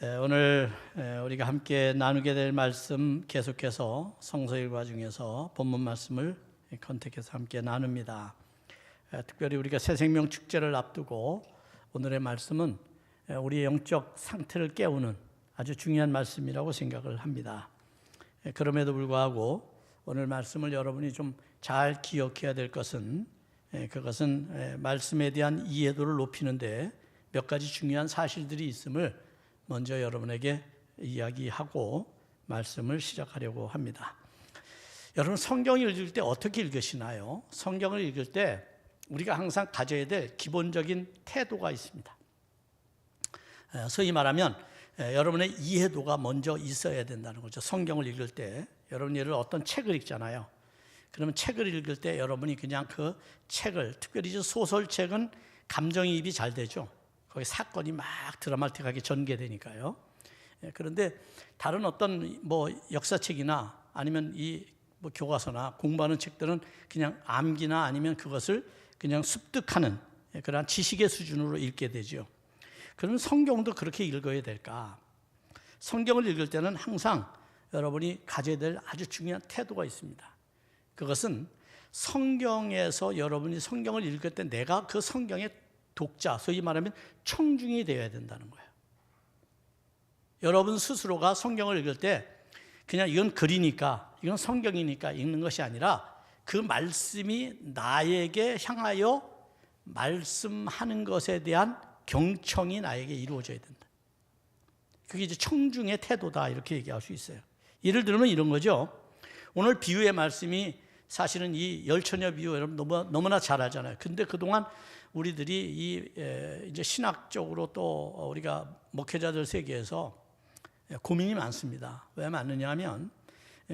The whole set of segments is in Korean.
오늘 우리가 함께 나누게 될 말씀 계속해서 성서일과 중에서 본문 말씀을 컨택해서 함께 나눕니다. 특별히 우리가 새생명 축제를 앞두고 오늘의 말씀은 우리의 영적 상태를 깨우는 아주 중요한 말씀이라고 생각을 합니다. 그럼에도 불구하고 오늘 말씀을 여러분이 좀 잘 기억해야 될 것은 그것은 말씀에 대한 이해도를 높이는데 몇 가지 중요한 사실들이 있음을 먼저 여러분에게 이야기하고 말씀을 시작하려고 합니다. 여러분, 성경을 읽을 때 어떻게 읽으시나요? 성경을 읽을 때 우리가 항상 가져야 될 기본적인 태도가 있습니다. 소위 말하면 여러분의 이해도가 먼저 있어야 된다는 거죠. 성경을 읽을 때 여러분 예를 어떤 책을 읽잖아요. 그러면 책을 읽을 때 여러분이 그냥 그 책을, 특별히 소설책은 감정이입이 잘 되죠. 거기 사건이 막 드라마틱하게 전개되니까요. 그런데 다른 어떤 역사책이나 아니면 교과서나 공부하는 책들은 그냥 암기나 아니면 그것을 그냥 습득하는 그런 지식의 수준으로 읽게 되죠. 그러면 성경도 그렇게 읽어야 될까? 성경을 읽을 때는 항상 여러분이 가져야 될 아주 중요한 태도가 있습니다. 그것은 성경에서 여러분이 성경을 읽을 때 내가 그 성경의 독자, 소위 말하면 청중이 되어야 된다는 거예요. 여러분 스스로가 성경을 읽을 때 그냥 이건 글이니까, 이건 성경이니까 읽는 것이 아니라 그 말씀이 나에게 향하여 말씀하는 것에 대한 경청이 나에게 이루어져야 된다. 그게 이제 청중의 태도다, 이렇게 얘기할 수 있어요. 예를 들면 이런 거죠. 오늘 비유의 말씀이 사실은 이 열처녀 비유 여러분 너무나 잘 알잖아요. 근데 그동안 우리들이 이제 신학적으로 또 우리가 목회자들 세계에서 고민이 많습니다. 왜 많느냐 하면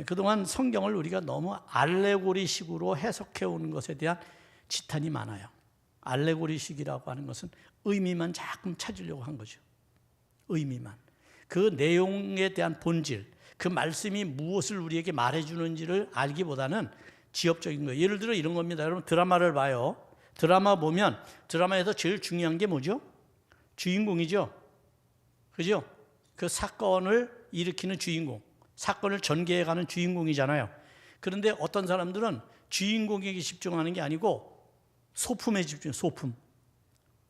그동안 성경을 우리가 너무 알레고리식으로 해석해 오는 것에 대한 지탄이 많아요. 알레고리식이라고 하는 것은 의미만 자꾸 찾으려고 한 거죠. 의미만. 그 내용에 대한 본질, 그 말씀이 무엇을 우리에게 말해주는지를 알기보다는 지엽적인 거예요. 예를 들어 이런 겁니다. 여러분 드라마를 봐요. 드라마 보면 드라마에서 제일 중요한 게 뭐죠? 주인공이죠. 그죠? 그 사건을 일으키는 주인공, 사건을 전개해가는 주인공이잖아요. 그런데 어떤 사람들은 주인공에게 집중하는 게 아니고 소품에 집중해요. 소품.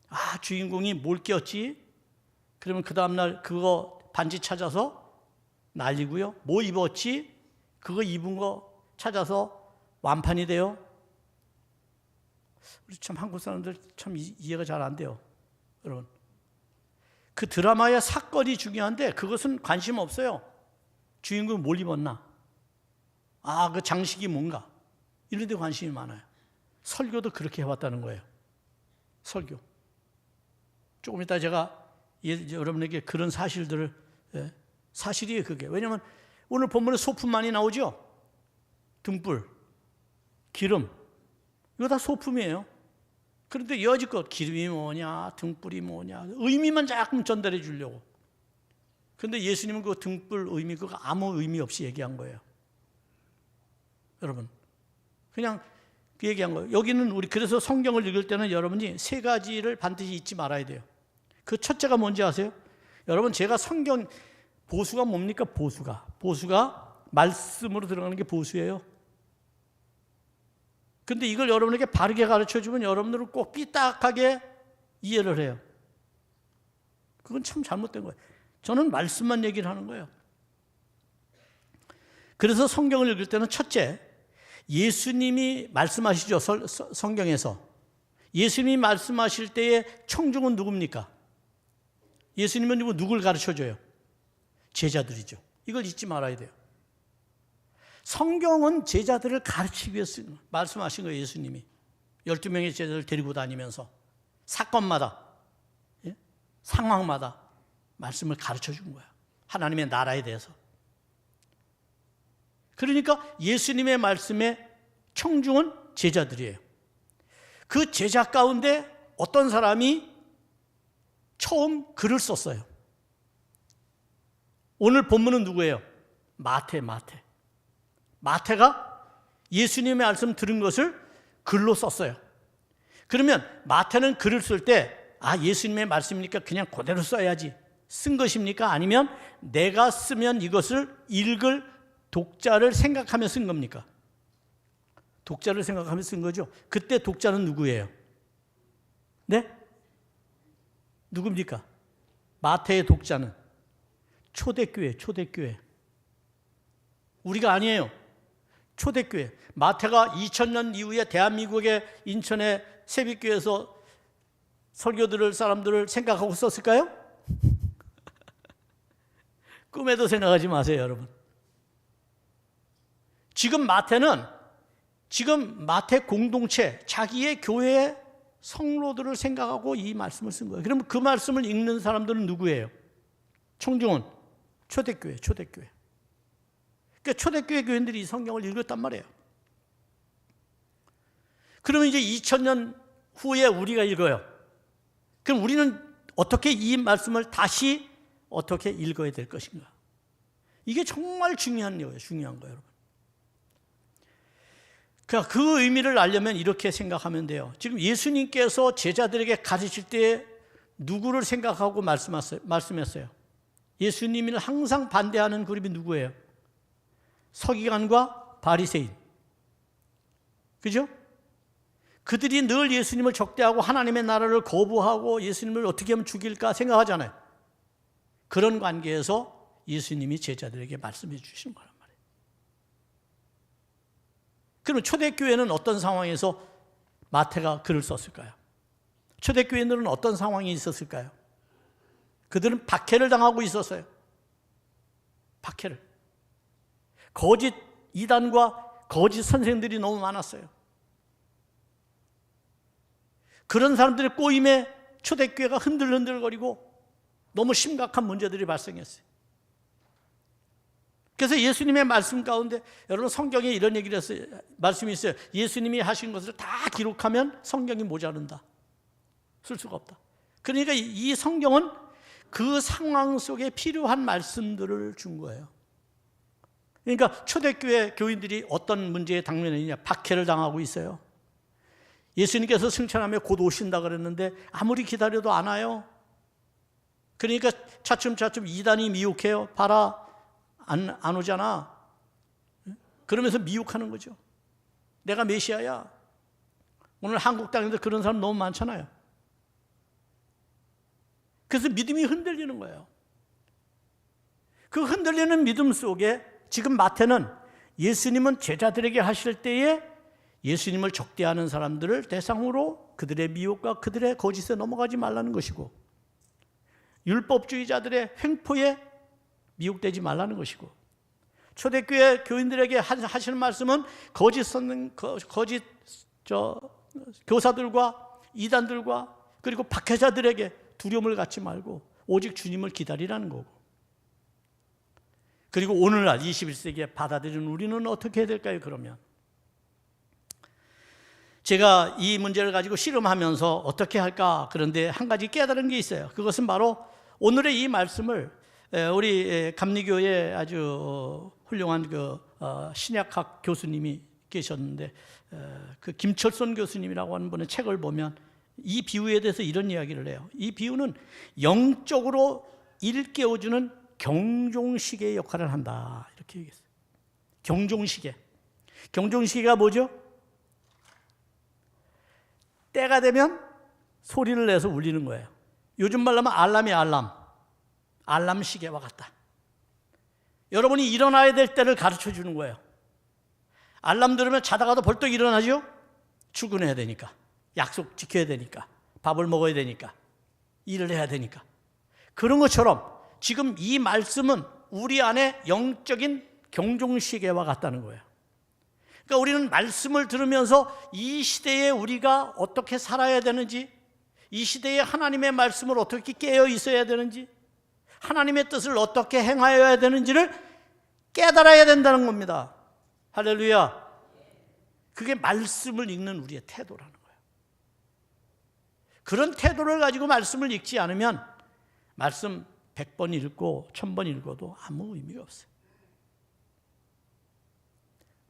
아, 주인공이 뭘 꼈지? 그러면 그 다음날 그거 반지 찾아서 날리고요. 뭐 입었지? 그거 입은 거 찾아서 완판이 돼요. 우리 참 한국 사람들 참 이해가 잘 안 돼요. 여러분, 그 드라마의 사건이 중요한데 그것은 관심 없어요. 주인공이 뭘 입었나? 아, 그 장식이 뭔가? 이런 데 관심이 많아요. 설교도 그렇게 해왔다는 거예요. 설교. 조금 이따 제가 여러분에게 그런 사실들을, 사실이에요, 그게. 왜냐하면 오늘 본문에 소품만이 나오죠? 등불, 기름, 이거 다 소품이에요. 그런데 여지껏 기름이 뭐냐, 등불이 뭐냐, 의미만 자꾸 전달해 주려고. 그런데 예수님은 그 등불 의미, 그거 아무 의미 없이 얘기한 거예요. 여러분, 그냥 그 얘기한 거예요. 여기는 그래서 성경을 읽을 때는 여러분이 세 가지를 반드시 잊지 말아야 돼요. 그 첫째가 뭔지 아세요? 여러분, 제가 성경, 보수가 뭡니까? 보수가 말씀으로 들어가는 게 보수예요. 근데 이걸 여러분에게 바르게 가르쳐주면 여러분들은 꼭 삐딱하게 이해를 해요. 그건 참 잘못된 거예요. 저는 말씀만 얘기를 하는 거예요. 그래서 성경을 읽을 때는 첫째, 예수님이 말씀하시죠. 성경에서. 예수님이 말씀하실 때의 청중은 누굽니까? 예수님은 누굴 가르쳐줘요? 제자들이죠. 이걸 잊지 말아야 돼요. 성경은 제자들을 가르치기 위해서 말씀하신 거예요. 예수님이 12명의 제자들을 데리고 다니면서 사건마다, 상황마다 말씀을 가르쳐 준 거예요. 하나님의 나라에 대해서. 그러니까 예수님의 말씀의 청중은 제자들이에요. 그 제자 가운데 어떤 사람이 처음 글을 썼어요. 오늘 본문은 누구예요? 마태가 예수님의 말씀 들은 것을 글로 썼어요. 그러면 마태는 글을 쓸 때 예수님의 말씀이니까 그냥 그대로 써야지. 쓴 것입니까? 아니면 내가 쓰면 이것을 읽을 독자를 생각하며 쓴 겁니까? 독자를 생각하며 쓴 거죠. 그때 독자는 누구예요? 네? 누굽니까? 마태의 독자는 초대교회, 초대교회. 우리가 아니에요. 초대교회. 마태가 2000년 이후에 대한민국의 인천의 새빛교회에서 설교 들을 사람들을 생각하고 썼을까요? 꿈에도 생각하지 마세요, 여러분. 지금 마태 공동체, 자기의 교회의 성로들을 생각하고 이 말씀을 쓴 거예요. 그러면 그 말씀을 읽는 사람들은 누구예요? 청중은 초대교회, 초대교회. 그러니까 초대교회 교인들이 이 성경을 읽었단 말이에요. 그러면 이제 2000년 후에 우리가 읽어요. 그럼 우리는 어떻게 이 말씀을 다시 어떻게 읽어야 될 것인가? 이게 정말 중요한 거예요. 중요한 거예요, 여러분. 그러니까 그 의미를 알려면 이렇게 생각하면 돼요. 지금 예수님께서 제자들에게 가르칠 때 누구를 생각하고 말씀했어요? 예수님을 항상 반대하는 그룹이 누구예요? 서기관과 바리새인. 그죠? 그들이 늘 예수님을 적대하고 하나님의 나라를 거부하고 예수님을 어떻게 하면 죽일까 생각하잖아요. 그런 관계에서 예수님이 제자들에게 말씀해 주시는 거란 말이에요. 그럼 초대교회는 어떤 상황에서 마태가 글을 썼을까요? 초대교회들은 어떤 상황이 있었을까요? 그들은 박해를 당하고 있었어요. 박해를. 거짓 이단과 거짓 선생들이 너무 많았어요. 그런 사람들의 꼬임에 초대교회가 흔들흔들거리고 너무 심각한 문제들이 발생했어요. 그래서 예수님의 말씀 가운데 여러분 성경에 이런 얘기를 했어요. 말씀이 있어요. 예수님이 하신 것을 다 기록하면 성경이 모자른다. 쓸 수가 없다. 그러니까 이 성경은 그 상황 속에 필요한 말씀들을 준 거예요. 그러니까 초대교회 교인들이 어떤 문제에 당면했느냐? 박해를 당하고 있어요. 예수님께서 승천하며 곧 오신다 그랬는데 아무리 기다려도 안 와요. 그러니까 차츰차츰 이단이 미혹해요. 봐라, 안 오잖아. 그러면서 미혹하는 거죠. 내가 메시아야. 오늘 한국 땅에도 그런 사람 너무 많잖아요. 그래서 믿음이 흔들리는 거예요. 그 흔들리는 믿음 속에 지금 마태는 예수님은 제자들에게 하실 때에 예수님을 적대하는 사람들을 대상으로 그들의 미혹과 그들의 거짓에 넘어가지 말라는 것이고, 율법주의자들의 횡포에 미혹되지 말라는 것이고, 초대교회 교인들에게 하시는 말씀은 거짓 교사들과 이단들과 그리고 박해자들에게 두려움을 갖지 말고 오직 주님을 기다리라는 거고, 그리고 오늘날 21세기에 받아들이는 우리는 어떻게 해야 될까요? 그러면 제가 이 문제를 가지고 씨름하면서 어떻게 할까? 그런데 한 가지 깨달은 게 있어요. 그것은 바로 오늘의 이 말씀을 우리 감리교회 아주 훌륭한 신약학 교수님이 계셨는데 그 김철선 교수님이라고 하는 분의 책을 보면 이 비유에 대해서 이런 이야기를 해요. 이 비유는 영적으로 일깨워주는 경종시계의 역할을 한다, 이렇게 얘기했어요. 경종시계. 경종시계가 뭐죠? 때가 되면 소리를 내서 울리는 거예요. 요즘 말로 하면 알람이 알람 시계와 같다. 여러분이 일어나야 될 때를 가르쳐 주는 거예요. 알람 들으면 자다가도 벌떡 일어나죠? 출근해야 되니까, 약속 지켜야 되니까, 밥을 먹어야 되니까, 일을 해야 되니까. 그런 것처럼 지금 이 말씀은 우리 안에 영적인 경종시계와 같다는 거예요. 그러니까 우리는 말씀을 들으면서 이 시대에 우리가 어떻게 살아야 되는지, 이 시대에 하나님의 말씀을 어떻게 깨어 있어야 되는지, 하나님의 뜻을 어떻게 행하여야 되는지를 깨달아야 된다는 겁니다. 할렐루야. 그게 말씀을 읽는 우리의 태도라는 거예요. 그런 태도를 가지고 말씀을 읽지 않으면 말씀 100번 읽고 1000번 읽어도 아무 의미가 없어요.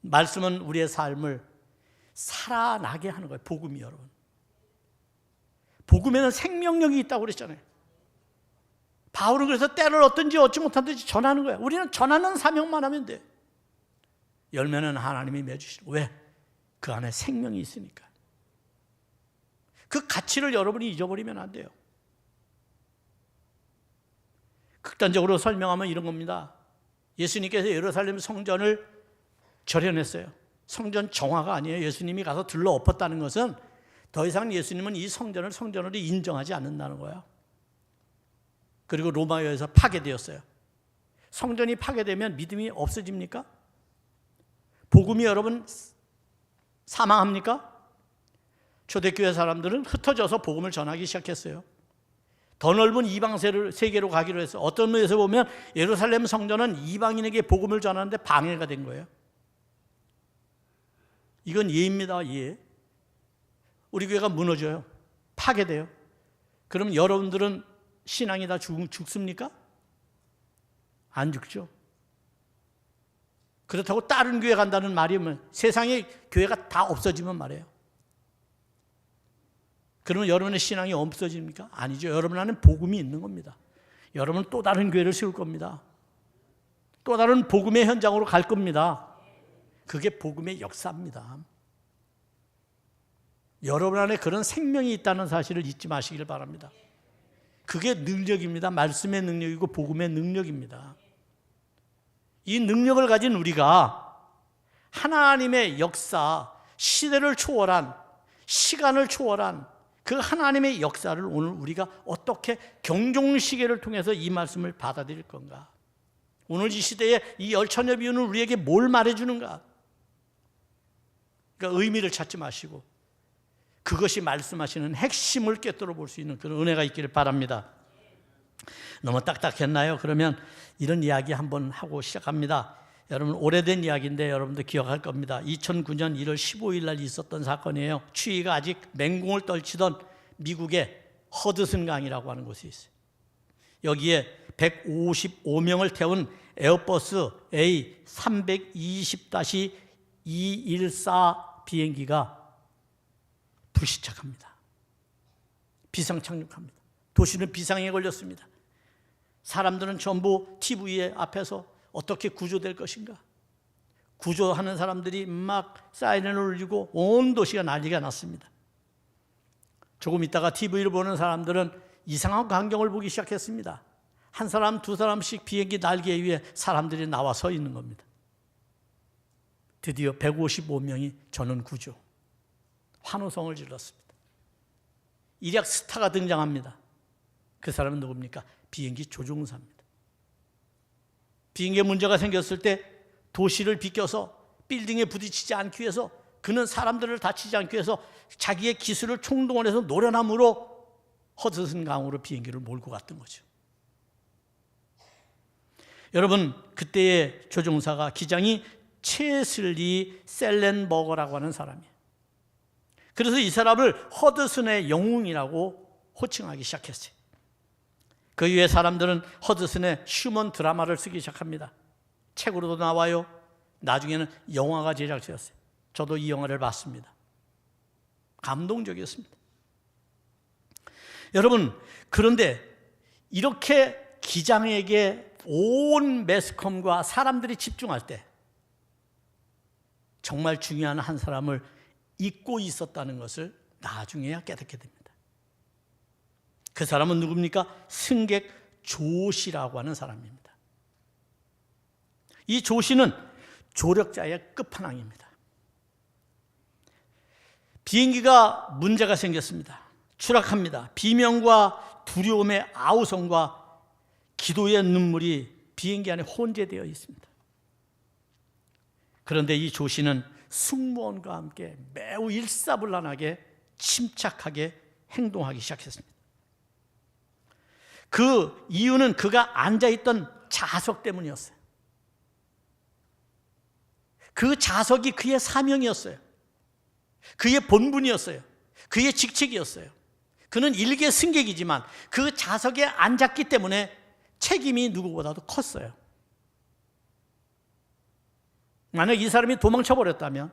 말씀은 우리의 삶을 살아나게 하는 거예요. 복음이, 여러분. 복음에는 생명력이 있다고 그랬잖아요. 바울은 그래서 때를 얻든지 얻지 못하든지 전하는 거야. 우리는 전하는 사명만 하면 돼. 열매는 하나님이 맺으시고. 왜? 그 안에 생명이 있으니까. 그 가치를 여러분이 잊어버리면 안 돼요. 극단적으로 설명하면 이런 겁니다. 예수님께서 예루살렘 성전을 절여냈어요. 성전 정화가 아니에요. 예수님이 가서 들러 엎었다는 것은 더 이상 예수님은 이 성전을 성전으로 인정하지 않는다는 거예요. 그리고 로마여에서 파괴되었어요. 성전이 파괴되면 믿음이 없어집니까? 복음이 여러분 사망합니까? 초대교회 사람들은 흩어져서 복음을 전하기 시작했어요. 더 넓은 이방 세계로 가기로 해서 어떤 면에서 보면 예루살렘 성전은 이방인에게 복음을 전하는데 방해가 된 거예요. 이건 예입니다. 예. 우리 교회가 무너져요. 파괴돼요. 그럼 여러분들은 신앙이 다 죽습니까? 안 죽죠. 그렇다고 다른 교회 간다는 말이면 세상에 교회가 다 없어지면 말이에요. 그러면 여러분의 신앙이 없어집니까? 아니죠. 여러분 안에 복음이 있는 겁니다. 여러분은 또 다른 교회를 세울 겁니다. 또 다른 복음의 현장으로 갈 겁니다. 그게 복음의 역사입니다. 여러분 안에 그런 생명이 있다는 사실을 잊지 마시길 바랍니다. 그게 능력입니다. 말씀의 능력이고 복음의 능력입니다. 이 능력을 가진 우리가 하나님의 역사, 시대를 초월한, 시간을 초월한 그 하나님의 역사를 오늘 우리가 어떻게 경종시계를 통해서 이 말씀을 받아들일 건가? 오늘 이 시대에 이 열처녀 비유는 우리에게 뭘 말해주는가? 그러니까 의미를 찾지 마시고 그것이 말씀하시는 핵심을 꿰뚫어 볼 수 있는 그런 은혜가 있기를 바랍니다. 너무 딱딱했나요? 그러면 이런 이야기 한번 하고 시작합니다. 여러분 오래된 이야기인데 여러분도 기억할 겁니다. 2009년 1월 15일 날 있었던 사건이에요. 추위가 아직 맹공을 떨치던 미국의 허드슨 강이라고 하는 곳이 있어요. 여기에 155명을 태운 에어버스 A320-214 비행기가 불시착합니다. 비상 착륙합니다. 도시는 비상에 걸렸습니다. 사람들은 전부 TV에 앞에서 어떻게 구조될 것인가? 구조하는 사람들이 막 사이렌을 울리고 온 도시가 난리가 났습니다. 조금 있다가 TV를 보는 사람들은 이상한 광경을 보기 시작했습니다. 한 사람, 두 사람씩 비행기 날개 위에 사람들이 나와 서 있는 겁니다. 드디어 155명이 전원 구조. 환호성을 질렀습니다. 일약 스타가 등장합니다. 그 사람은 누굽니까? 비행기 조종사입니다. 비행기에 문제가 생겼을 때 도시를 비껴서 빌딩에 부딪히지 않기 위해서 그는 사람들을 다치지 않기 위해서 자기의 기술을 총동원해서 노련함으로 허드슨 강으로 비행기를 몰고 갔던 거죠. 여러분 그때의 조종사가 기장이 체슬리 셀렌버거라고 하는 사람이에요. 그래서 이 사람을 허드슨의 영웅이라고 호칭하기 시작했어요. 그 이후에 사람들은 허드슨의 휴먼 드라마를 쓰기 시작합니다. 책으로도 나와요. 나중에는 영화가 제작되었어요. 저도 이 영화를 봤습니다. 감동적이었습니다. 여러분 그런데 이렇게 기장에게 온 매스컴과 사람들이 집중할 때 정말 중요한 한 사람을 잊고 있었다는 것을 나중에야 깨닫게 됩니다. 그 사람은 누굽니까? 승객 조씨라고 하는 사람입니다. 이 조씨는 조력자의 끝판왕입니다. 비행기가 문제가 생겼습니다. 추락합니다. 비명과 두려움의 아우성과 기도의 눈물이 비행기 안에 혼재되어 있습니다. 그런데 이 조씨는 승무원과 함께 매우 일사불란하게 침착하게 행동하기 시작했습니다. 그 이유는 그가 앉아있던 좌석 때문이었어요. 그 좌석이 그의 사명이었어요. 그의 본분이었어요. 그의 직책이었어요. 그는 일개 승객이지만 그 좌석에 앉았기 때문에 책임이 누구보다도 컸어요. 만약 이 사람이 도망쳐버렸다면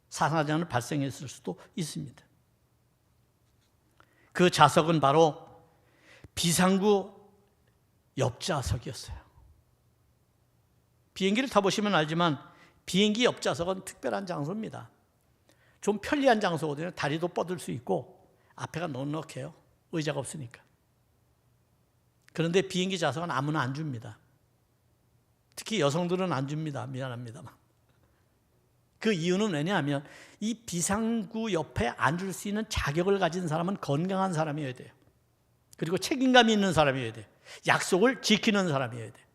사상자는 발생했을 수도 있습니다. 그 좌석은 바로 비상구 옆좌석이었어요. 비행기를 타보시면 알지만 비행기 옆좌석은 특별한 장소입니다. 좀 편리한 장소거든요. 다리도 뻗을 수 있고 앞에가 넉넉해요. 의자가 없으니까. 그런데 비행기 좌석은 아무나 안 줍니다. 특히 여성들은 안 줍니다. 미안합니다만. 그 이유는 왜냐하면 이 비상구 옆에 앉을 수 있는 자격을 가진 사람은 건강한 사람이어야 돼요. 그리고 책임감이 있는 사람이어야 돼요. 약속을 지키는 사람이어야 돼요.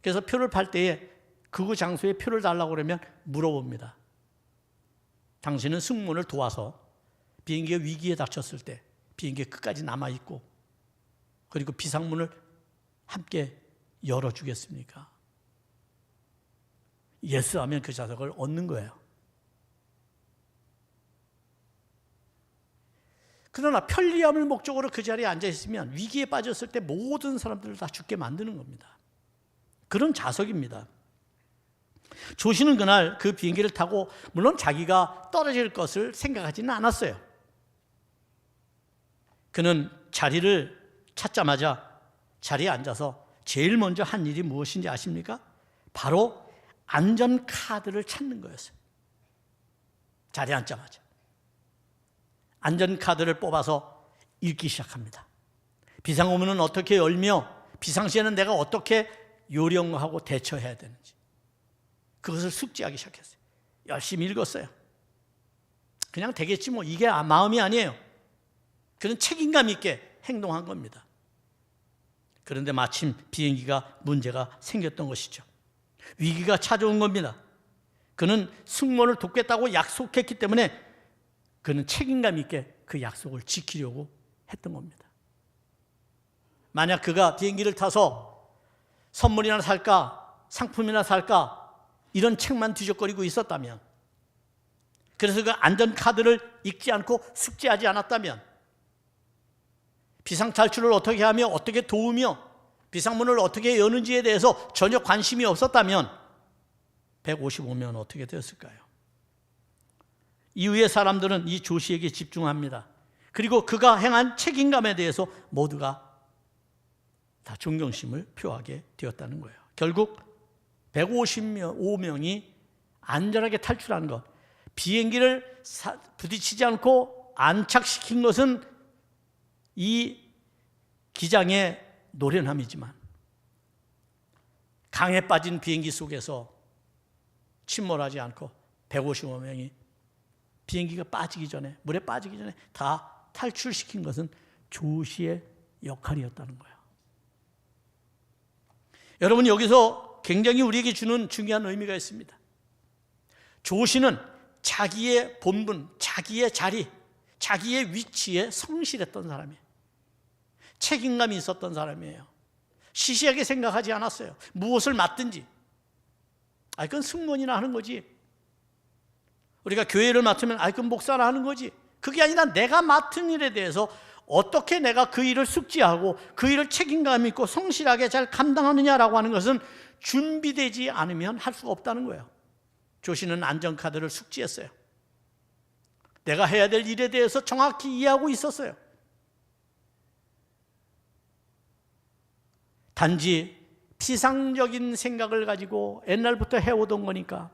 그래서 표를 팔 때에 그 장소에 표를 달라고 그러면 물어봅니다. 당신은 승무원을 도와서 비행기가 위기에 닥쳤을 때 비행기 끝까지 남아있고 그리고 비상문을 함께 열어주겠습니까? 예스 하면 그 좌석을 얻는 거예요. 그러나 편리함을 목적으로 그 자리에 앉아있으면 위기에 빠졌을 때 모든 사람들을 다 죽게 만드는 겁니다. 그런 좌석입니다. 조시는 그날 그 비행기를 타고 물론 자기가 떨어질 것을 생각하지는 않았어요. 그는 자리를 찾자마자 자리에 앉아서 제일 먼저 한 일이 무엇인지 아십니까? 바로 안전카드를 찾는 거였어요. 자리에 앉자마자 안전카드를 뽑아서 읽기 시작합니다. 비상호문은 어떻게 열며 비상시에는 내가 어떻게 요령하고 대처해야 되는지 그것을 숙지하기 시작했어요. 열심히 읽었어요. 그냥 되겠지 뭐 이게 마음이 아니에요. 그는 책임감 있게 행동한 겁니다. 그런데 마침 비행기가 문제가 생겼던 것이죠. 위기가 찾아온 겁니다. 그는 승무원을 돕겠다고 약속했기 때문에 그는 책임감 있게 그 약속을 지키려고 했던 겁니다. 만약 그가 비행기를 타서 선물이나 살까 상품이나 살까 이런 책만 뒤적거리고 있었다면, 그래서 그 안전카드를 읽지 않고 숙지하지 않았다면, 비상탈출을 어떻게 하며 어떻게 도우며 비상문을 어떻게 여는지에 대해서 전혀 관심이 없었다면 155명 어떻게 되었을까요? 이후의 사람들은 이 조시에게 집중합니다. 그리고 그가 행한 책임감에 대해서 모두가 다 존경심을 표하게 되었다는 거예요. 결국 155명이 안전하게 탈출한 것, 비행기를 부딪히지 않고 안착시킨 것은 이 기장의 노련함이지만 강에 빠진 비행기 속에서 침몰하지 않고 155명이 비행기가 빠지기 전에, 물에 빠지기 전에 다 탈출시킨 것은 조시의 역할이었다는 거예요. 여러분, 여기서 굉장히 우리에게 주는 중요한 의미가 있습니다. 조시는 자기의 본분, 자기의 자리, 자기의 위치에 성실했던 사람이에요. 책임감이 있었던 사람이에요. 시시하게 생각하지 않았어요. 무엇을 맡든지. 그건 승무원이나 하는 거지. 우리가 교회를 맡으면 그건 목사나 하는 거지. 그게 아니라 내가 맡은 일에 대해서 어떻게 내가 그 일을 숙지하고 그 일을 책임감 있고 성실하게 잘 감당하느냐라고 하는 것은 준비되지 않으면 할 수가 없다는 거예요. 조시는 안전카드를 숙지했어요. 내가 해야 될 일에 대해서 정확히 이해하고 있었어요. 단지 피상적인 생각을 가지고 옛날부터 해오던 거니까,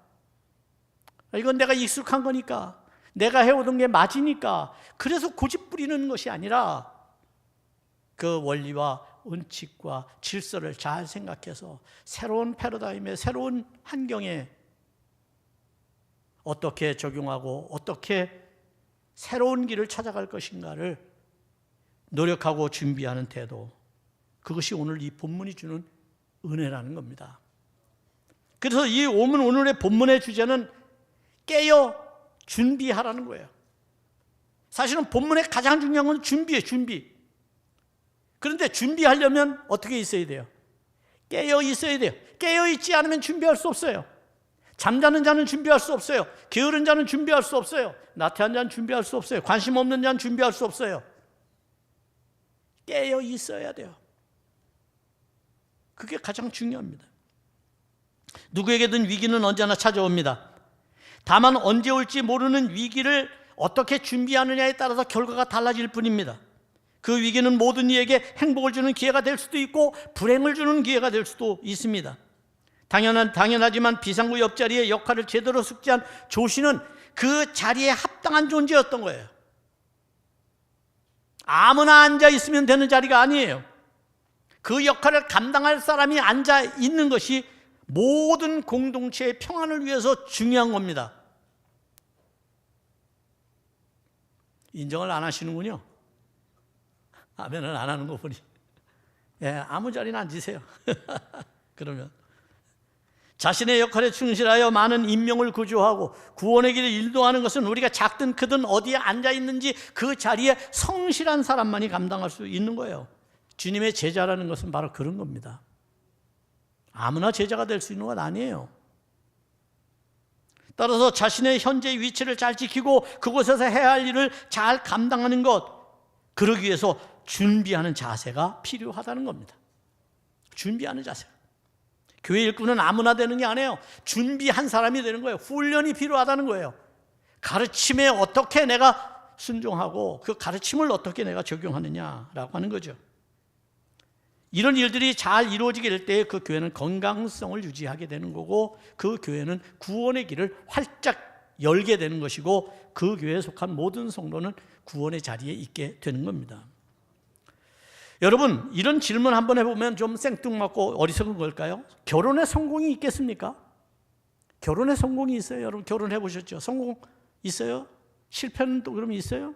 이건 내가 익숙한 거니까, 내가 해오던 게 맞으니까, 그래서 고집 부리는 것이 아니라 그 원리와 원칙과 질서를 잘 생각해서 새로운 패러다임에, 새로운 환경에 어떻게 적용하고 어떻게 새로운 길을 찾아갈 것인가를 노력하고 준비하는 태도, 그것이 오늘 이 본문이 주는 은혜라는 겁니다. 그래서 이 오늘의 본문의 주제는 깨어 준비하라는 거예요. 사실은 본문의 가장 중요한 건 준비예요. 준비. 그런데 준비하려면 어떻게 있어야 돼요? 깨어 있어야 돼요. 깨어 있지 않으면 준비할 수 없어요. 잠자는 자는 준비할 수 없어요. 게으른 자는 준비할 수 없어요. 나태한 자는 준비할 수 없어요. 관심 없는 자는 준비할 수 없어요. 깨어 있어야 돼요. 그게 가장 중요합니다. 누구에게든 위기는 언제나 찾아옵니다. 다만 언제 올지 모르는 위기를 어떻게 준비하느냐에 따라서 결과가 달라질 뿐입니다. 그 위기는 모든 이에게 행복을 주는 기회가 될 수도 있고 불행을 주는 기회가 될 수도 있습니다. 당연하지만 비상구 옆자리의 역할을 제대로 숙지한 조씨는 그 자리에 합당한 존재였던 거예요. 아무나 앉아 있으면 되는 자리가 아니에요. 그 역할을 감당할 사람이 앉아 있는 것이 모든 공동체의 평안을 위해서 중요한 겁니다. 인정을 안 하시는군요. 아멘을 안 하는 거 보니. 예, 아무 자리나 앉으세요. 그러면 자신의 역할에 충실하여 많은 인명을 구조하고 구원의 길을 인도하는 것은 우리가 작든 크든 어디에 앉아 있는지 그 자리에 성실한 사람만이 감당할 수 있는 거예요. 주님의 제자라는 것은 바로 그런 겁니다. 아무나 제자가 될 수 있는 건 아니에요. 따라서 자신의 현재 위치를 잘 지키고 그곳에서 해야 할 일을 잘 감당하는 것, 그러기 위해서 준비하는 자세가 필요하다는 겁니다. 준비하는 자세. 교회 일꾼은 아무나 되는 게 아니에요. 준비한 사람이 되는 거예요. 훈련이 필요하다는 거예요. 가르침에 어떻게 내가 순종하고 그 가르침을 어떻게 내가 적용하느냐라고 하는 거죠. 이런 일들이 잘 이루어지게 될 때 그 교회는 건강성을 유지하게 되는 거고 그 교회는 구원의 길을 활짝 열게 되는 것이고 그 교회에 속한 모든 성도는 구원의 자리에 있게 되는 겁니다. 여러분, 이런 질문 한번 해보면 좀 생뚱맞고 어리석은 걸까요? 결혼에 성공이 있겠습니까? 결혼에 성공이 있어요? 여러분 결혼해 보셨죠? 성공 있어요? 실패는 또 그러면 있어요?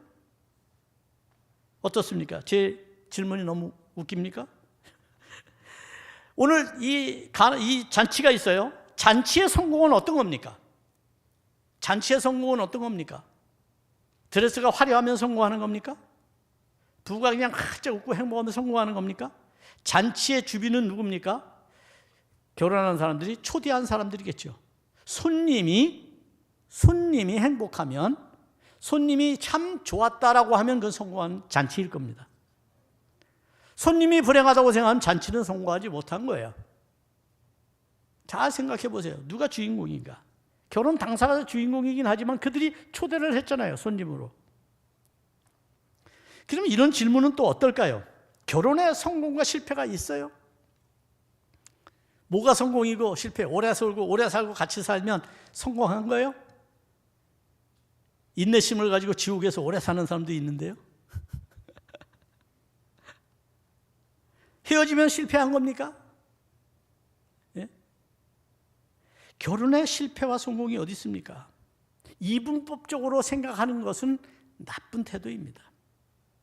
어떻습니까? 제 질문이 너무 웃깁니까? 오늘 이 잔치가 있어요. 잔치의 성공은 어떤 겁니까? 잔치의 성공은 어떤 겁니까? 드레스가 화려하면 성공하는 겁니까? 부부가 그냥 활짝 웃고 행복하면 성공하는 겁니까? 잔치의 주비는 누굽니까? 결혼한 사람들이 초대한 사람들이겠죠. 손님이 행복하면, 손님이 참 좋았다라고 하면 그건 성공한 잔치일 겁니다. 손님이 불행하다고 생각하면 잔치는 성공하지 못한 거예요. 잘 생각해 보세요. 누가 주인공인가? 결혼 당사자가 주인공이긴 하지만 그들이 초대를 했잖아요, 손님으로. 그럼 이런 질문은 또 어떨까요? 결혼에 성공과 실패가 있어요? 뭐가 성공이고 실패? 오래 살고 같이 살면 성공한 거예요? 인내심을 가지고 지옥에서 오래 사는 사람도 있는데요. 헤어지면 실패한 겁니까? 예? 결혼의 실패와 성공이 어디 있습니까? 이분법적으로 생각하는 것은 나쁜 태도입니다.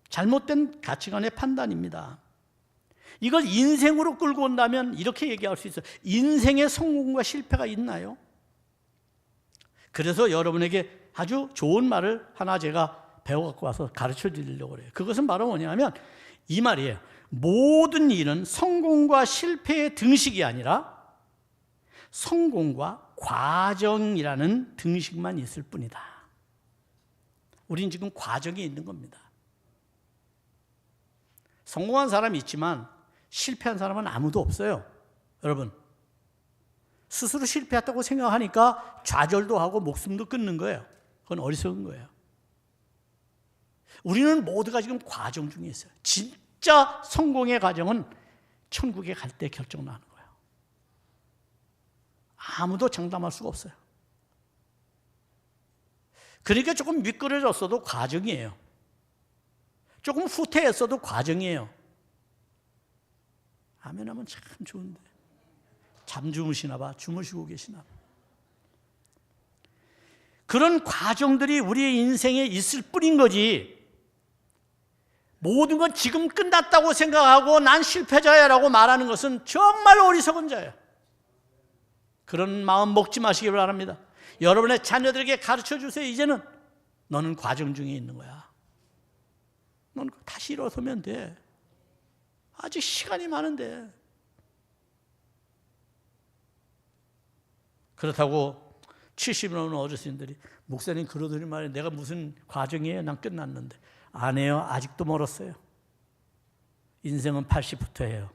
잘못된 가치관의 판단입니다. 이걸 인생으로 끌고 온다면 이렇게 얘기할 수 있어요. 인생의 성공과 실패가 있나요? 그래서 여러분에게 아주 좋은 말을 하나 제가 배워갖고 와서 가르쳐 드리려고 그래요. 그것은 바로 뭐냐면 이 말이에요. 모든 일은 성공과 실패의 등식이 아니라 성공과 과정이라는 등식만 있을 뿐이다. 우린 지금 과정이 있는 겁니다. 성공한 사람이 있지만 실패한 사람은 아무도 없어요. 여러분, 스스로 실패했다고 생각하니까 좌절도 하고 목숨도 끊는 거예요. 그건 어리석은 거예요. 우리는 모두가 지금 과정 중에 있어요. 진짜 성공의 과정은 천국에 갈 때 결정나는 거예요. 아무도 장담할 수가 없어요. 그러니까 조금 미끄러졌어도 과정이에요. 조금 후퇴했어도 과정이에요. 아멘 하면 참 좋은데. 잠 주무시나 봐. 주무시고 계시나 봐. 그런 과정들이 우리의 인생에 있을 뿐인 거지. 모든 건 지금 끝났다고 생각하고 난 실패자야라고 말하는 것은 정말 어리석은 자예요. 그런 마음 먹지 마시기 바랍니다. 여러분의 자녀들에게 가르쳐 주세요. 이제는 너는 과정 중에 있는 거야. 넌 다시 일어서면 돼. 아직 시간이 많은데. 그렇다고 70이 넘는 어르신들이 목사님 그러더니 말이에요. 내가 무슨 과정이에요? 난 끝났는데. 안 해요. 아직도 멀었어요. 인생은 80부터 해요.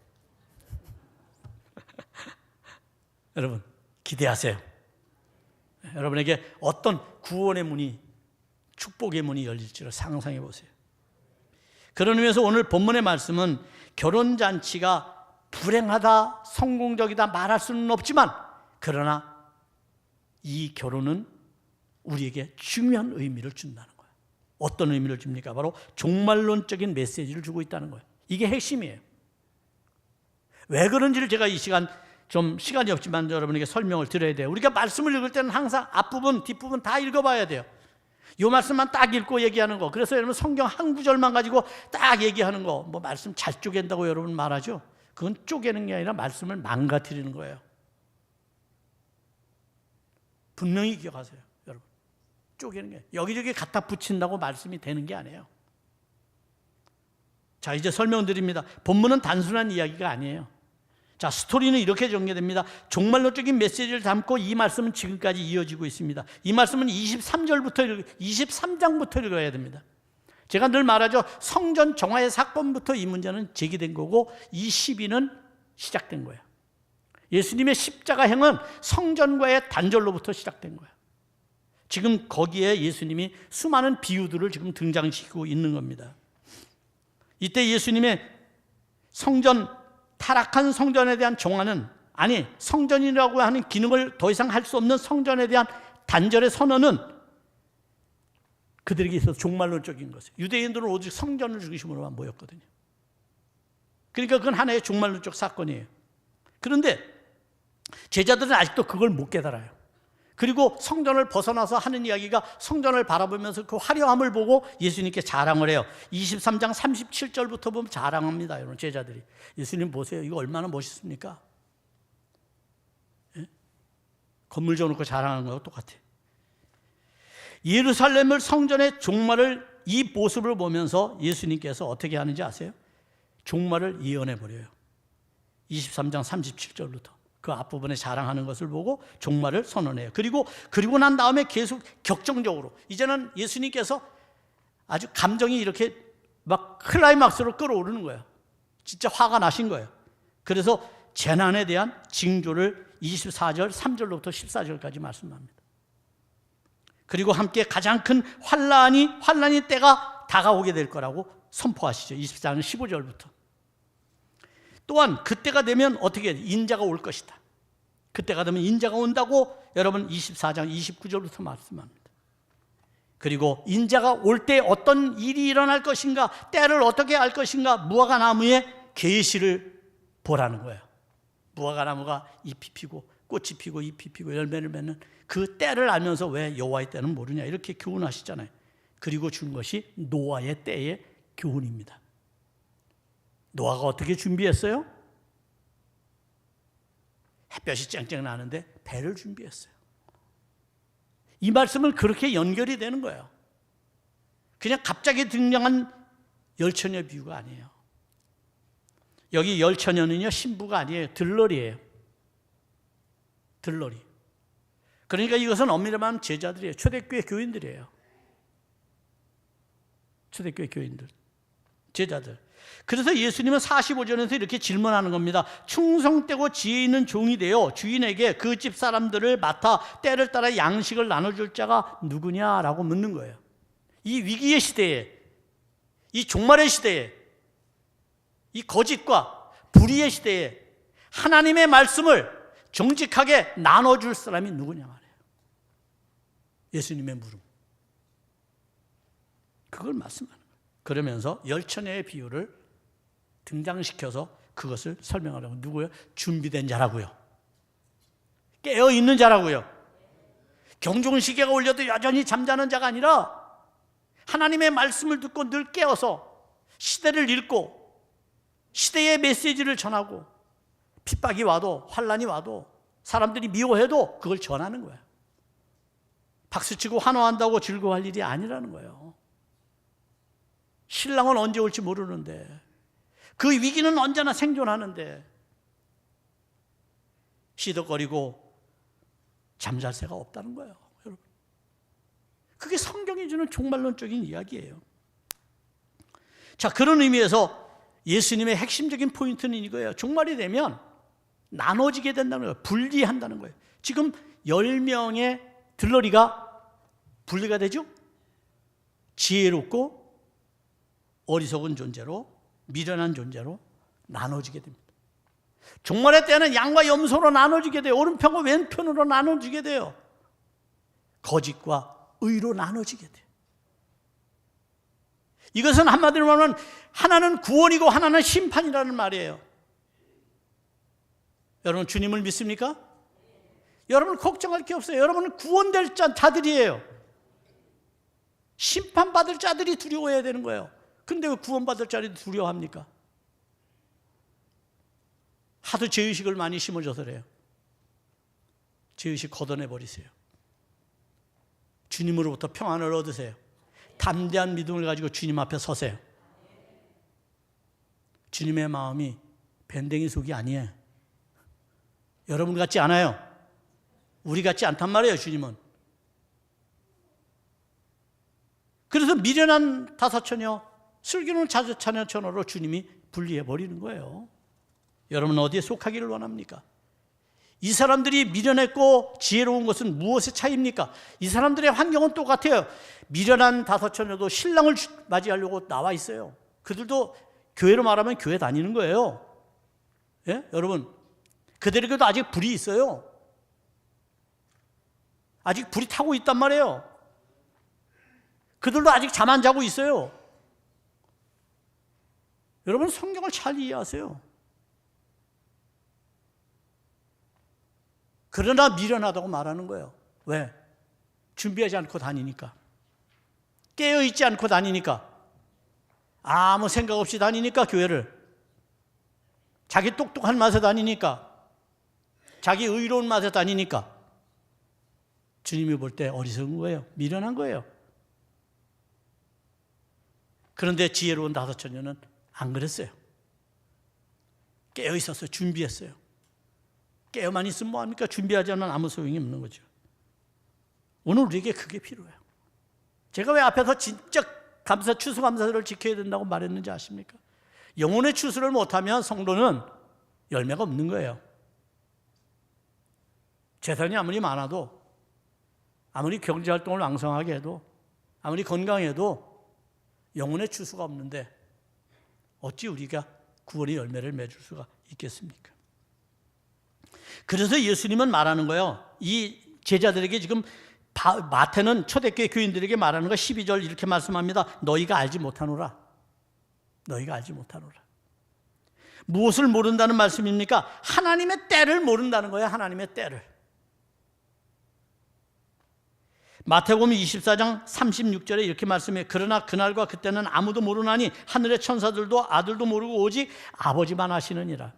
여러분 기대하세요. 여러분에게 어떤 구원의 문이, 축복의 문이 열릴지를 상상해 보세요. 그런 의미에서 오늘 본문의 말씀은 결혼잔치가 불행하다, 성공적이다 말할 수는 없지만, 그러나 이 결혼은 우리에게 중요한 의미를 준다는 거예요. 어떤 의미를 줍니까? 바로 종말론적인 메시지를 주고 있다는 거예요. 이게 핵심이에요. 왜 그런지를 제가 이 시간 좀 시간이 없지만 여러분에게 설명을 드려야 돼요. 우리가 말씀을 읽을 때는 항상 앞부분, 뒷부분 다 읽어봐야 돼요. 이 말씀만 딱 읽고 얘기하는 거. 그래서 여러분 성경 한 구절만 가지고 딱 얘기하는 거, 뭐 말씀 잘 쪼갠다고 여러분 말하죠. 그건 쪼개는 게 아니라 말씀을 망가뜨리는 거예요. 분명히 기억하세요, 여러분. 쪼개는 게 여기저기 갖다 붙인다고 말씀이 되는 게 아니에요. 자, 이제 설명드립니다. 본문은 단순한 이야기가 아니에요. 자, 스토리는 이렇게 전개됩니다. 종말론적인 메시지를 담고 이 말씀은 지금까지 이어지고 있습니다. 이 말씀은 23장부터 읽어야 됩니다. 제가 늘 말하죠. 성전 정화의 사건부터 이 문제는 제기된 거고, 이 시비는 시작된 거예요. 예수님의 십자가행은 성전과의 단절로부터 시작된 거예요. 지금 거기에 예수님이 수많은 비유들을 지금 등장시키고 있는 겁니다. 이때 예수님의 타락한 성전에 대한 종화는, 아니 성전이라고 하는 기능을 더 이상 할 수 없는 성전에 대한 단절의 선언은 그들에게 있어서 종말론적인 것이에요. 유대인들은 오직 성전을 중심으로만 모였거든요. 그러니까 그건 하나의 종말론적 사건이에요. 그런데 제자들은 아직도 그걸 못 깨달아요. 그리고 성전을 벗어나서 하는 이야기가, 성전을 바라보면서 그 화려함을 보고 예수님께 자랑을 해요. 23장 37절부터 보면 자랑합니다, 여러분. 제자들이 예수님 보세요, 이거 얼마나 멋있습니까? 예? 건물 지어놓고 자랑하는 거하고 똑같아요. 예루살렘을, 성전의 종말을, 이 모습을 보면서 예수님께서 어떻게 하는지 아세요? 종말을 예언해 버려요. 23장 37절부터 그 앞부분에 자랑하는 것을 보고 종말을 선언해요. 그리고 난 다음에 계속 격정적으로, 이제는 예수님께서 아주 감정이 이렇게 막 클라이막스로 끌어오르는 거예요. 진짜 화가 나신 거예요. 그래서 재난에 대한 징조를 24절 3절로부터 14절까지 말씀합니다. 그리고 함께 가장 큰 환난이 때가 다가오게 될 거라고 선포하시죠. 24장 15절부터. 또한 그때가 되면 어떻게 해야 돼? 인자가 올 것이다. 그때가 되면 인자가 온다고 여러분 24장 29절부터 말씀합니다. 그리고 인자가 올 때 어떤 일이 일어날 것인가, 때를 어떻게 알 것인가, 무화과 나무의 계시를 보라는 거예요. 무화과 나무가 잎이 피고 꽃이 피고 잎이 피고 열매를 맺는 그 때를 알면서 왜 여호와의 때는 모르냐, 이렇게 교훈하시잖아요. 그리고 준 것이 노아의 때의 교훈입니다. 노아가 어떻게 준비했어요? 햇볕이 쨍쨍 나는데 배를 준비했어요. 이 말씀은 그렇게 연결이 되는 거예요. 그냥 갑자기 등장한 열처녀 비유가 아니에요. 여기 열처녀는요, 신부가 아니에요. 들러리예요. 들러리. 그러니까 이것은 엄밀히 말하면 제자들이에요. 초대교회 교인들이에요. 초대교회 교인들, 제자들. 그래서 예수님은 45절에서 이렇게 질문하는 겁니다. 충성되고 지혜 있는 종이 되어 주인에게 그 집 사람들을 맡아 때를 따라 양식을 나눠줄 자가 누구냐라고 묻는 거예요. 이 위기의 시대에, 이 종말의 시대에, 이 거짓과 불의의 시대에 하나님의 말씀을 정직하게 나눠줄 사람이 누구냐 말이에요. 예수님의 물음. 그걸 말씀하는 거예요. 그러면서 열처녀의 비유를 등장시켜서 그것을 설명하려고. 누구요? 준비된 자라고요. 깨어있는 자라고요. 경종시계가 울려도 여전히 잠자는 자가 아니라 하나님의 말씀을 듣고 늘 깨어서 시대를 읽고 시대의 메시지를 전하고, 핍박이 와도 환난이 와도 사람들이 미워해도 그걸 전하는 거예요. 박수치고 환호한다고 즐거워할 일이 아니라는 거예요. 신랑은 언제 올지 모르는데, 그 위기는 언제나 생존하는데 시덕거리고 잠잘 새가 없다는 거예요, 여러분. 그게 성경이 주는 종말론적인 이야기예요. 자, 그런 의미에서 예수님의 핵심적인 포인트는 이거예요. 종말이 되면 나눠지게 된다는 거예요. 분리한다는 거예요. 지금 10명의 들러리가 분리가 되죠? 지혜롭고 어리석은 존재로, 미련한 존재로 나눠지게 됩니다. 종말의 때는 양과 염소로 나눠지게 돼요. 오른편과 왼편으로 나눠지게 돼요. 거짓과 의로 나눠지게 돼요. 이것은 한마디로 말하면 하나는 구원이고 하나는 심판이라는 말이에요. 여러분 주님을 믿습니까? 여러분 걱정할 게 없어요. 여러분은 구원될 자들이에요. 심판받을 자들이 두려워해야 되는 거예요. 근데 왜 구원받을 자들이 두려워합니까? 하도 죄의식을 많이 심어줘서 그래요. 죄의식 걷어내버리세요. 주님으로부터 평안을 얻으세요. 담대한 믿음을 가지고 주님 앞에 서세요. 주님의 마음이 밴댕이 속이 아니에요. 여러분 같지 않아요. 우리 같지 않단 말이에요, 주님은. 그래서 미련한 다사처녀, 슬기로운 자녀처녀로 주님이 분리해버리는 거예요. 여러분 어디에 속하기를 원합니까? 이 사람들이 미련했고 지혜로운 것은 무엇의 차이입니까? 이 사람들의 환경은 똑같아요. 미련한 다사처녀도 신랑을 맞이하려고 나와 있어요. 그들도 교회로 말하면 교회 다니는 거예요. 예? 여러분 그들에게도 아직 불이 있어요. 아직 불이 타고 있단 말이에요. 그들도 아직 잠 안 자고 있어요. 여러분 성경을 잘 이해하세요. 그러나 미련하다고 말하는 거예요. 왜? 준비하지 않고 다니니까. 깨어있지 않고 다니니까. 아무 생각 없이 다니니까 교회를. 자기 똑똑한 맛에 다니니까. 자기 의로운 맛에 다니니까. 주님이 볼 때 어리석은 거예요. 미련한 거예요. 그런데 지혜로운 다사처녀는 안 그랬어요. 깨어있었어요. 준비했어요. 깨어만 있으면 뭐합니까? 준비하지 않으면 아무 소용이 없는 거죠. 오늘 우리에게 그게 필요해요. 제가 왜 앞에서 진짜 추수감사절을 지켜야 된다고 말했는지 아십니까? 영혼의 추수를 못하면 성도는 열매가 없는 거예요. 재산이 아무리 많아도, 아무리 경제활동을 왕성하게 해도, 아무리 건강해도 영혼의 추수가 없는데 어찌 우리가 구원의 열매를 맺을 수가 있겠습니까? 그래서 예수님은 말하는 거예요. 이 제자들에게 지금 마태는 초대교회 교인들에게 말하는 거 12절 이렇게 말씀합니다. 너희가 알지 못하노라. 너희가 알지 못하노라. 무엇을 모른다는 말씀입니까? 하나님의 때를 모른다는 거예요. 하나님의 때를. 마태복음 24장 36절에 이렇게 말씀해요. 그러나 그날과 그때는 아무도 모르나니 하늘의 천사들도 아들도 모르고 오직 아버지만 아시느니라.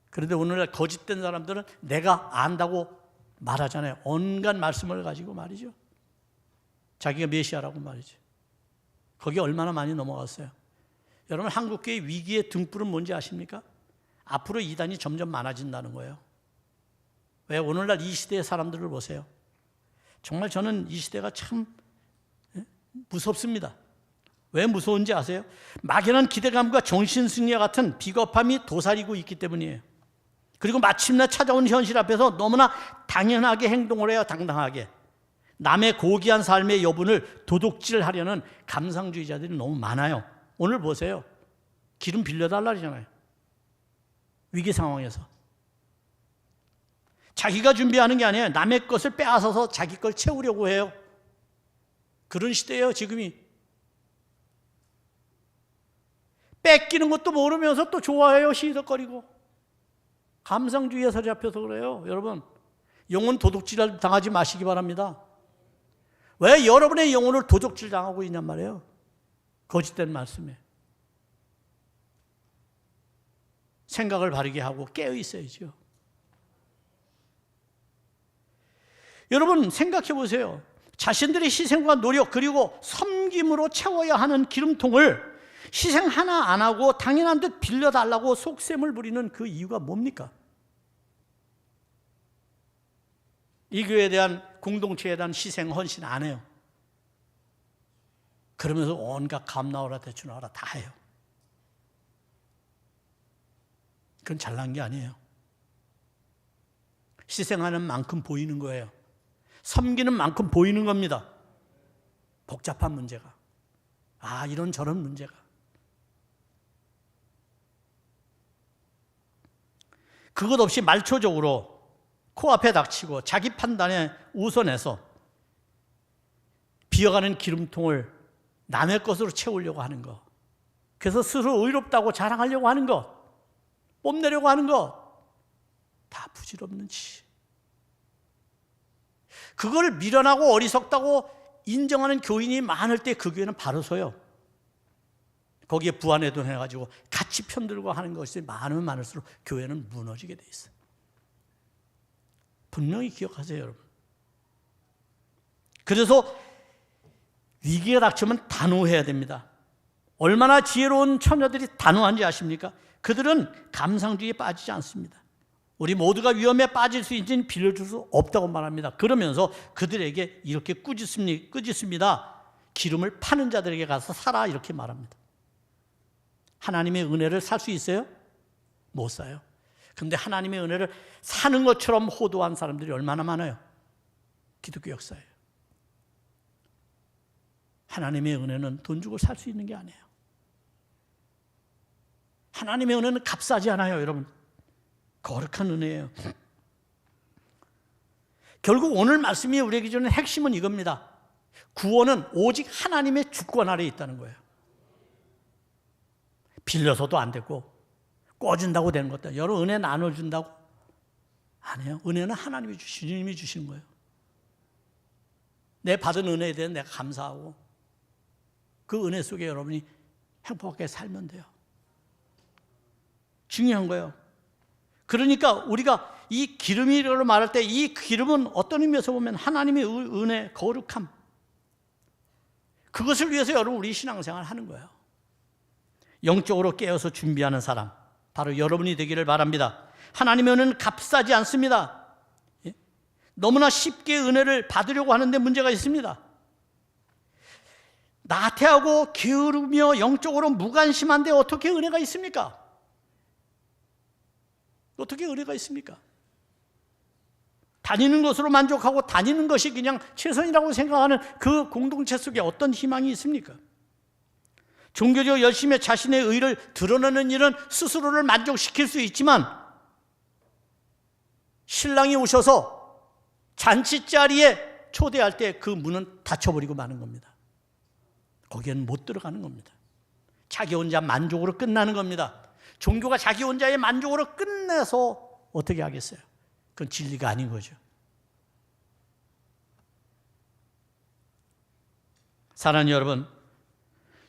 그런데 오늘날 거짓된 사람들은 내가 안다고 말하잖아요. 온갖 말씀을 가지고 말이죠. 자기가 메시아라고 말이죠. 거기 얼마나 많이 넘어갔어요. 여러분 한국교회 위기의 등불은 뭔지 아십니까? 앞으로 이단이 점점 많아진다는 거예요. 왜? 오늘날 이 시대의 사람들을 보세요. 정말 저는 이 시대가 참 무섭습니다. 왜 무서운지 아세요? 막연한 기대감과 정신승리와 같은 비겁함이 도사리고 있기 때문이에요. 그리고 마침내 찾아온 현실 앞에서 너무나 당연하게 행동을 해요. 당당하게. 남의 고귀한 삶의 여분을 도둑질하려는 감상주의자들이 너무 많아요. 오늘 보세요. 기름 빌려달라잖아요. 위기 상황에서. 자기가 준비하는 게 아니에요. 남의 것을 빼앗아서 자기 걸 채우려고 해요. 그런 시대예요, 지금이. 뺏기는 것도 모르면서 또 좋아해요, 시덕거리고. 감상주의에 사로잡혀서 그래요. 여러분, 영혼 도둑질 당하지 마시기 바랍니다. 왜 여러분의 영혼을 도둑질 당하고 있냔 말이에요. 거짓된 말씀에. 생각을 바르게 하고 깨어 있어야죠. 여러분 생각해 보세요. 자신들의 희생과 노력 그리고 섬김으로 채워야 하는 기름통을 희생 하나 안 하고 당연한 듯 빌려달라고 속셈을 부리는 그 이유가 뭡니까? 이 교회에 대한 공동체에 대한 희생, 헌신 안 해요. 그러면서 온갖 감나오라 대추나오라 다 해요. 그건 잘난 게 아니에요. 희생하는 만큼 보이는 거예요. 섬기는 만큼 보이는 겁니다. 복잡한 문제가. 이런저런 문제가. 그것 없이 말초적으로 코앞에 닥치고 자기 판단에 우선해서 비어가는 기름통을 남의 것으로 채우려고 하는 것, 그래서 스스로 의롭다고 자랑하려고 하는 것, 뽐내려고 하는 것, 다 부질없는 짓. 그걸 미련하고 어리석다고 인정하는 교인이 많을 때 그 교회는 바로 서요. 거기에 부안해도 해가지고 같이 편들고 하는 것이 많으면 많을수록 교회는 무너지게 돼 있어요. 분명히 기억하세요, 여러분. 그래서 위기가 닥치면 단호해야 됩니다. 얼마나 지혜로운 처녀들이 단호한지 아십니까? 그들은 감상주의에 빠지지 않습니다. 우리 모두가 위험에 빠질 수 있는 빌려줄 수 없다고 말합니다. 그러면서 그들에게 이렇게 꾸짖습니다. 기름을 파는 자들에게 가서 사라, 이렇게 말합니다. 하나님의 은혜를 살 수 있어요? 못 사요. 그런데 하나님의 은혜를 사는 것처럼 호도한 사람들이 얼마나 많아요? 기독교 역사예요. 하나님의 은혜는 돈 주고 살 수 있는 게 아니에요. 하나님의 은혜는 값싸지 않아요, 여러분. 거룩한 은혜예요. 결국 오늘 말씀이 우리에게 주는 핵심은 이겁니다. 구원은 오직 하나님의 주권 아래에 있다는 거예요. 빌려서도 안 되고 꿔준다고 되는 것도, 여러 은혜 나눠준다고? 아니에요. 은혜는 하나님이 주님이 주시는 거예요. 내 받은 은혜에 대해 내가 감사하고 그 은혜 속에 여러분이 행복하게 살면 돼요. 중요한 거예요. 그러니까 우리가 이 기름이라고 말할 때 이 기름은 어떤 의미에서 보면 하나님의 은혜, 거룩함, 그것을 위해서 여러분 우리 신앙생활을 하는 거예요. 영적으로 깨어서 준비하는 사람, 바로 여러분이 되기를 바랍니다. 하나님의 은혜는 값싸지 않습니다. 너무나 쉽게 은혜를 받으려고 하는데 문제가 있습니다. 나태하고 게으르며 영적으로 무관심한데 어떻게 은혜가 있습니까? 어떻게 은혜가 있습니까? 다니는 것으로 만족하고 다니는 것이 그냥 최선이라고 생각하는 그 공동체 속에 어떤 희망이 있습니까? 종교적 열심에 자신의 의를 드러내는 일은 스스로를 만족시킬 수 있지만 신랑이 오셔서 잔치 자리에 초대할 때 그 문은 닫혀버리고 마는 겁니다. 거기에는 못 들어가는 겁니다. 자기 혼자 만족으로 끝나는 겁니다. 종교가 자기 혼자의 만족으로 끝내서 어떻게 하겠어요? 그건 진리가 아닌 거죠. 사랑하는 여러분,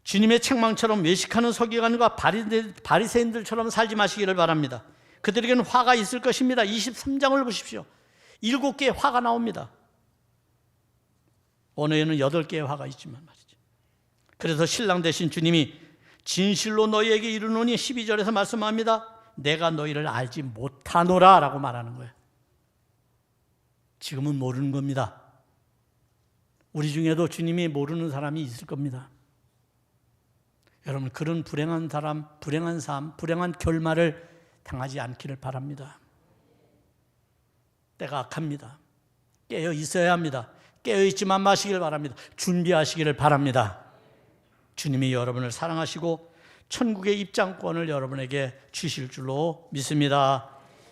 주님의 책망처럼 외식하는 서기관과 바리새인들처럼 살지 마시기를 바랍니다. 그들에게는 화가 있을 것입니다. 23장을 보십시오. 7개의 화가 나옵니다. 언어에는 8개의 화가 있지만 말이죠. 그래서 신랑 되신 주님이 진실로 너희에게 이르노니 12절에서 말씀합니다. 내가 너희를 알지 못하노라 라고 말하는 거예요. 지금은 모르는 겁니다. 우리 중에도 주님이 모르는 사람이 있을 겁니다. 여러분, 그런 불행한 사람, 불행한 삶, 불행한 결말을 당하지 않기를 바랍니다. 때가 악합니다. 깨어 있어야 합니다. 깨어 있지만 마시길 바랍니다. 준비하시기를 바랍니다. 주님이 여러분을 사랑하시고 천국의 입장권을 여러분에게 주실 줄로 믿습니다.